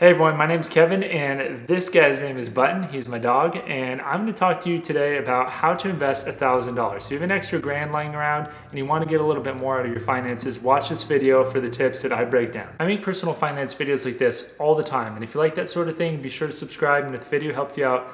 Hey everyone, my name's Kevin and this guy's name is Button. He's my dog, and I'm going to talk to you today about how to invest $1,000. If you have an extra grand lying around and you want to get a little bit more out of your finances, watch this video for the tips that I break down. I make personal finance videos like this all the time, and if you like that sort of thing, be sure to subscribe, and if the video helped you out,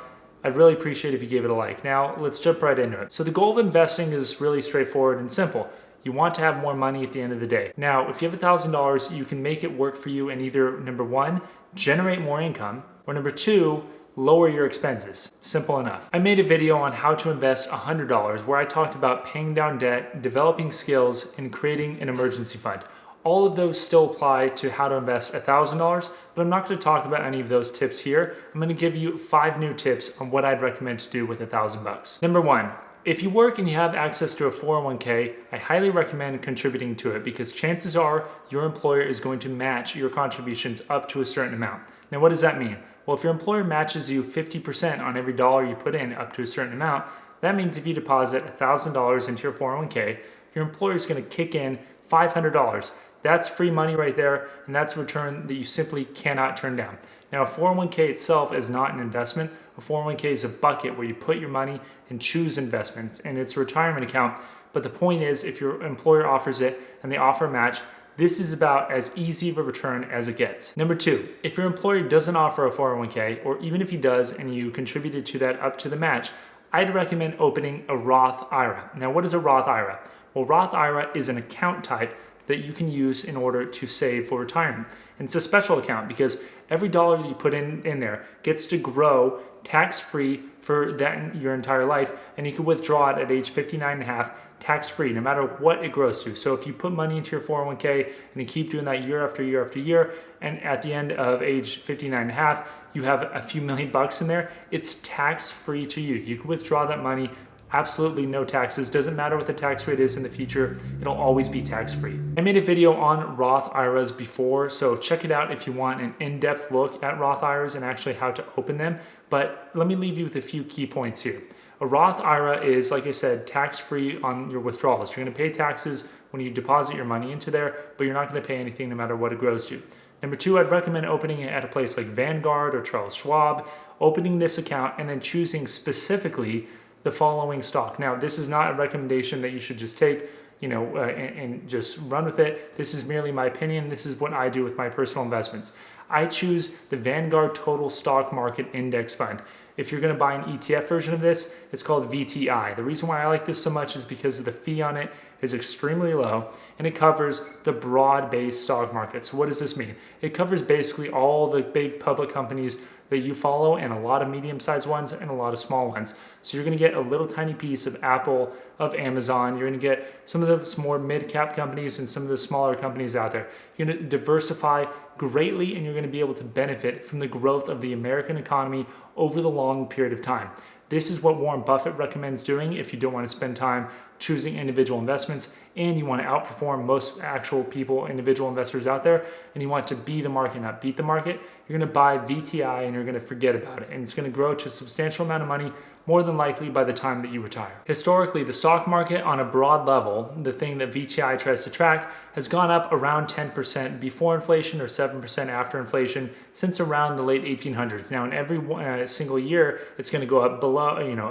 I'd really appreciate it if you gave it a like. Now, let's jump right into it. So the goal of investing is really straightforward and simple. You want to have more money at the end of the day. Now, if you have $1,000, you can make it work for you and either, number one, generate more income, or number two, lower your expenses. Simple enough. I made a video on how to invest $100 where I talked about paying down debt, developing skills, and creating an emergency fund. All of those still apply to how to invest $1,000, but I'm not going to talk about any of those tips here. I'm going to give you 5 new tips on what I'd recommend to do with $1,000. Number one, if you work and you have access to a 401k, I highly recommend contributing to it because chances are your employer is going to match your contributions up to a certain amount. Now, what does that mean? Well, if your employer matches you 50% on every dollar you put in up to a certain amount, that means if you deposit $1,000 into your 401k, your employer is going to kick in $500. That's free money right there, and that's a return that you simply cannot turn down. Now, a 401k itself is not an investment. A 401k is a bucket where you put your money and choose investments, and it's a retirement account. But the point is, if your employer offers it and they offer a match, this is about as easy of a return as it gets. Number two, if your employer doesn't offer a 401k, or even if he does and you contributed to that up to the match, I'd recommend opening a Roth IRA. Now, what is a Roth IRA? Well, Roth IRA is an account type that you can use in order to save for retirement. And it's a special account because every dollar that you put in there gets to grow tax-free for your entire life, and you can withdraw it at age 59 and a half tax-free, no matter what it grows to. So if you put money into your 401k and you keep doing that year after year after year, and at the end of age 59 and a half, you have a few $1,000,000 in there, it's tax-free to you. You can withdraw that money absolutely no taxes. Doesn't matter what the tax rate is in the future, it'll always be tax-free. I made a video on Roth IRAs before, so check it out if you want an in-depth look at Roth IRAs and actually how to open them. But let me leave you with a few key points here. A Roth IRA is, like I said, tax-free on your withdrawals. You're gonna pay taxes when you deposit your money into there, but you're not gonna pay anything no matter what it grows to. Number two, I'd recommend opening it at a place like Vanguard or Charles Schwab, opening this account and then choosing specifically the following stock. Now, this is not a recommendation that you should just take, and just run with it. This is merely my opinion. This is what I do with my personal investments. I choose the Vanguard Total Stock Market Index Fund. If you're going to buy an ETF version of this, it's called VTI. The reason why I like this so much is because the fee on it is extremely low and it covers the broad-based stock market. So what does this mean? It covers basically all the big public companies that you follow and a lot of medium-sized ones and a lot of small ones. So you're going to get a little tiny piece of Apple, of Amazon. You're going to get some of the more mid-cap companies and some of the smaller companies out there. You're going to diversify greatly, and you're going to be able to benefit from the growth of the American economy over the long period of time. This is what Warren Buffett recommends doing if you don't want to spend time choosing individual investments and you want to outperform most actual people, individual investors out there, and you want to be the market, not beat the market. You're going to buy VTI and you're going to forget about it. And it's going to grow to a substantial amount of money, more than likely by the time that you retire. Historically, the stock market on a broad level, the thing that VTI tries to track, has gone up around 10% before inflation or 7% after inflation since around the late 1800s. Now, in every single year, it's going to go up below,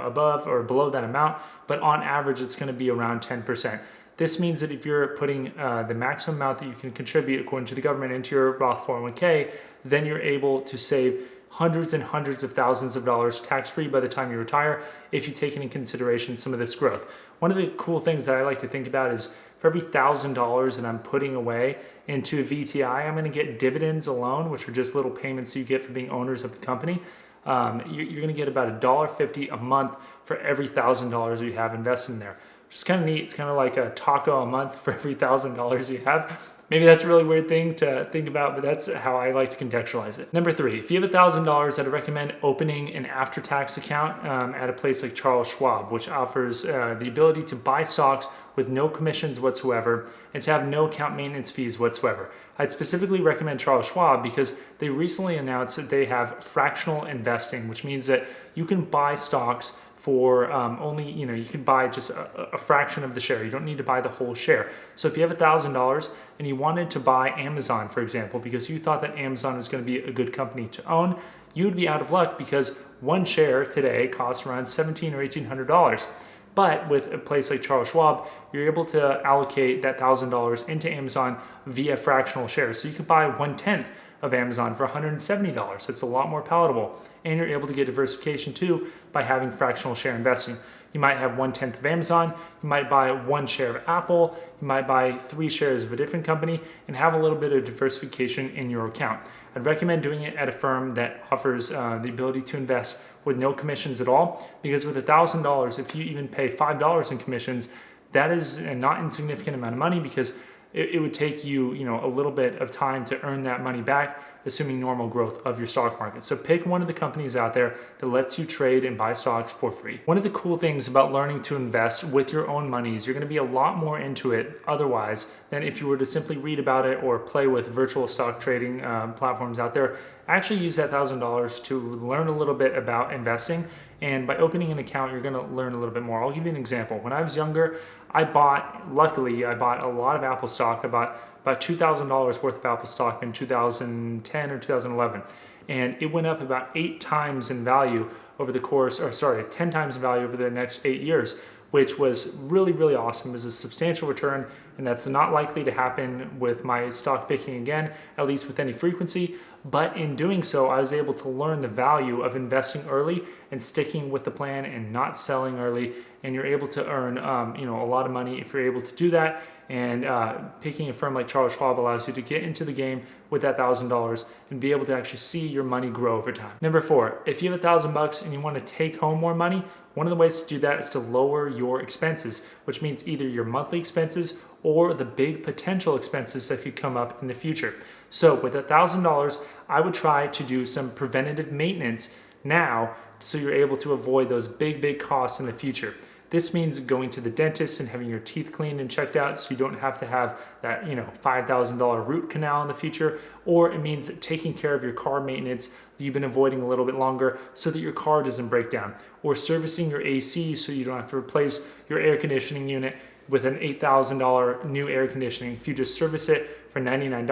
above or below that amount, but on average, it's going to be around 10%. This means that if you're putting the maximum amount that you can contribute according to the government into your Roth 401k, then you're able to save hundreds and hundreds of thousands of dollars tax-free by the time you retire if you take into consideration some of this growth. One of the cool things that I like to think about is for every $1,000 that I'm putting away into a VTI, I'm going to get dividends alone, which are just little payments you get for being owners of the company. You're going to get about $1.50 a month for every $1,000 you have invested in there, which is kind of neat. It's kind of like a taco a month for every $1,000 you have. Maybe that's a really weird thing to think about, but that's how I like to contextualize it. Number three, if you have $1,000, I'd recommend opening an after-tax account at a place like Charles Schwab, which offers the ability to buy stocks with no commissions whatsoever and to have no account maintenance fees whatsoever. I'd specifically recommend Charles Schwab because they recently announced that they have fractional investing, which means that you can buy stocks for only, you could buy just a fraction of the share. You don't need to buy the whole share. So if you have $1,000 and you wanted to buy Amazon, for example, because you thought that Amazon is going to be a good company to own, you'd be out of luck because one share today costs around $1,700 or $1,800. But with a place like Charles Schwab, you're able to allocate that $1,000 into Amazon via fractional shares. So you could buy 1/10 of Amazon for $170. It's a lot more palatable. And you're able to get diversification too by having fractional share investing. You might have 1/10 of Amazon, you might buy one share of Apple, you might buy 3 shares of a different company and have a little bit of diversification in your account. I'd recommend doing it at a firm that offers the ability to invest with no commissions at all, because with $1,000, if you even pay $5 in commissions, that is a not insignificant amount of money, because it would take you, a little bit of time to earn that money back, assuming normal growth of your stock market. So pick one of the companies out there that lets you trade and buy stocks for free. One of the cool things about learning to invest with your own money is you're going to be a lot more into it otherwise than if you were to simply read about it or play with virtual stock trading platforms out there. Actually use that $1,000 to learn a little bit about investing. And by opening an account, you're going to learn a little bit more. I'll give you an example. When I was younger, luckily, I bought a lot of Apple stock. I bought about $2,000 worth of Apple stock in 2010 or 2011. And it went up about 8 times in value over the course, 10 times in value over the next 8 years, which was really, really awesome. It was a substantial return, and that's not likely to happen with my stock picking again, at least with any frequency. But in doing so, I was able to learn the value of investing early and sticking with the plan and not selling early. And you're able to earn, a lot of money if you're able to do that. And picking a firm like Charles Schwab allows you to get into the game with that $1,000 and be able to actually see your money grow over time. Number 4, if you have $1,000 and you want to take home more money, one of the ways to do that is to lower your expenses, which means either your monthly expenses or the big potential expenses that could come up in the future. So with $1,000, I would try to do some preventative maintenance now so you're able to avoid those big costs in the future. This means going to the dentist and having your teeth cleaned and checked out so you don't have to have that, $5,000 root canal in the future. Or it means taking care of your car maintenance that you've been avoiding a little bit longer so that your car doesn't break down. Or servicing your AC so you don't have to replace your air conditioning unit with an $8,000 new air conditioning. If you just service it for $99,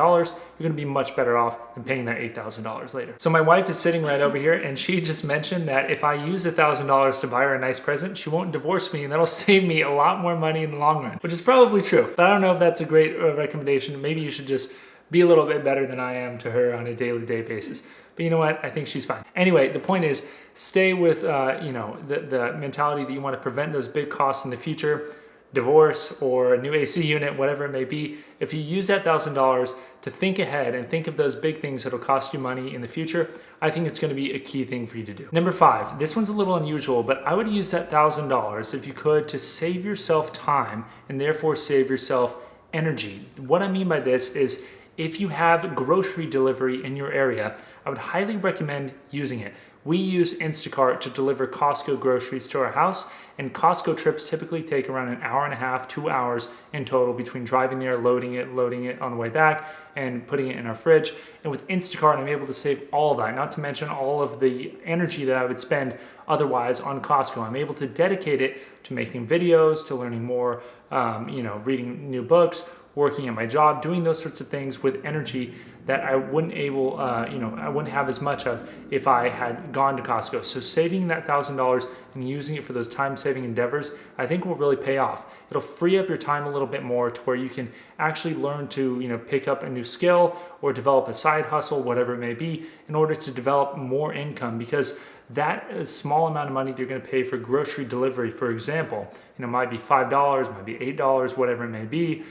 you're gonna be much better off than paying that $8,000 later. So my wife is sitting right over here, and she just mentioned that if I use $1,000 to buy her a nice present, she won't divorce me, and that'll save me a lot more money in the long run, which is probably true. But I don't know if that's a great recommendation. Maybe you should just be a little bit better than I am to her on a day-to-day basis. But you know what? I think she's fine. Anyway, the point is, stay with the mentality that you want to prevent those big costs in the future. Divorce or a new AC unit, whatever it may be. If you use that $1,000 to think ahead and think of those big things that'll cost you money in the future, I think it's going to be a key thing for you to do. Number 5, this one's a little unusual, but I would use that $1,000 if you could to save yourself time and therefore save yourself energy. What I mean by this is if you have grocery delivery in your area, I would highly recommend using it. We use Instacart to deliver Costco groceries to our house, and Costco trips typically take around an hour and a half, 2 hours in total between driving there, loading it on the way back, and putting it in our fridge. And with Instacart, I'm able to save all of that, not to mention all of the energy that I would spend otherwise on Costco. I'm able to dedicate it to making videos, to learning more, reading new books, working at my job, doing those sorts of things with energy that I wouldn't I wouldn't have as much of if I had gone to Costco. So saving that $1,000 and using it for those time-saving endeavors, I think will really pay off. It'll free up your time a little bit more to where you can actually learn to, pick up a new skill or develop a side hustle, whatever it may be, in order to develop more income, because that small amount of money that you're going to pay for grocery delivery, for example, might be $5, might be $8, whatever it may be,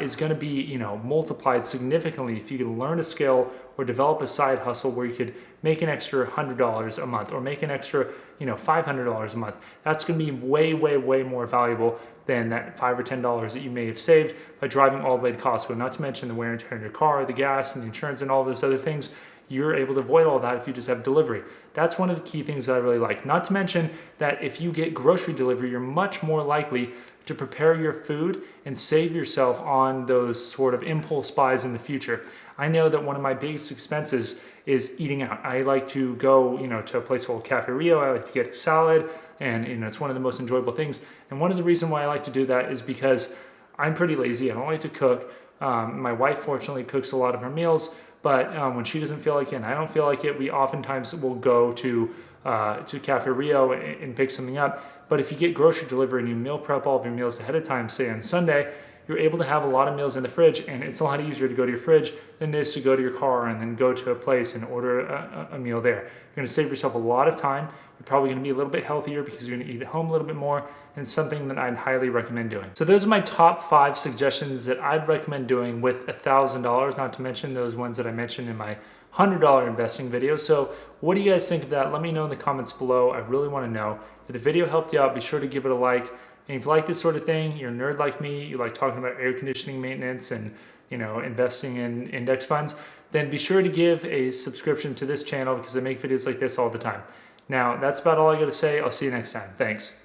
is going to be, multiplied significantly if you can learn a skill or develop a side hustle where you could make an extra $100 a month or make an extra, $500 a month. That's going to be way more valuable than that $5 or $10 that you may have saved by driving all the way to Costco. Not to mention the wear and tear on your car, the gas and the insurance and all those other things. You're able to avoid all that if you just have delivery. That's one of the key things that I really like. Not to mention that if you get grocery delivery, you're much more likely to prepare your food and save yourself on those sort of impulse buys in the future. I know that one of my biggest expenses is eating out. I like to go, to a place called Cafe Rio. I like to get a salad, and it's one of the most enjoyable things. And one of the reasons why I like to do that is because I'm pretty lazy. I don't like to cook. My wife fortunately cooks a lot of her meals, but when she doesn't feel like it and I don't feel like it, we oftentimes will go to Cafe Rio and pick something up. But if you get grocery delivery and you meal prep all of your meals ahead of time, say on Sunday, you're able to have a lot of meals in the fridge, and it's a lot easier to go to your fridge than it is to go to your car and then go to a place and order a meal there. You're going to save yourself a lot of time. You're probably going to be a little bit healthier because you're going to eat at home a little bit more, and it's something that I'd highly recommend doing. So those are my top 5 suggestions that I'd recommend doing with $1,000, not to mention those ones that I mentioned in my $100 investing video. So what do you guys think of that? Let me know in the comments below. I really want to know. If the video helped you out, be sure to give it a like. And if you like this sort of thing, you're a nerd like me, you like talking about air conditioning maintenance and investing in index funds, then be sure to give a subscription to this channel because I make videos like this all the time. Now, that's about all I got to say. I'll see you next time. Thanks.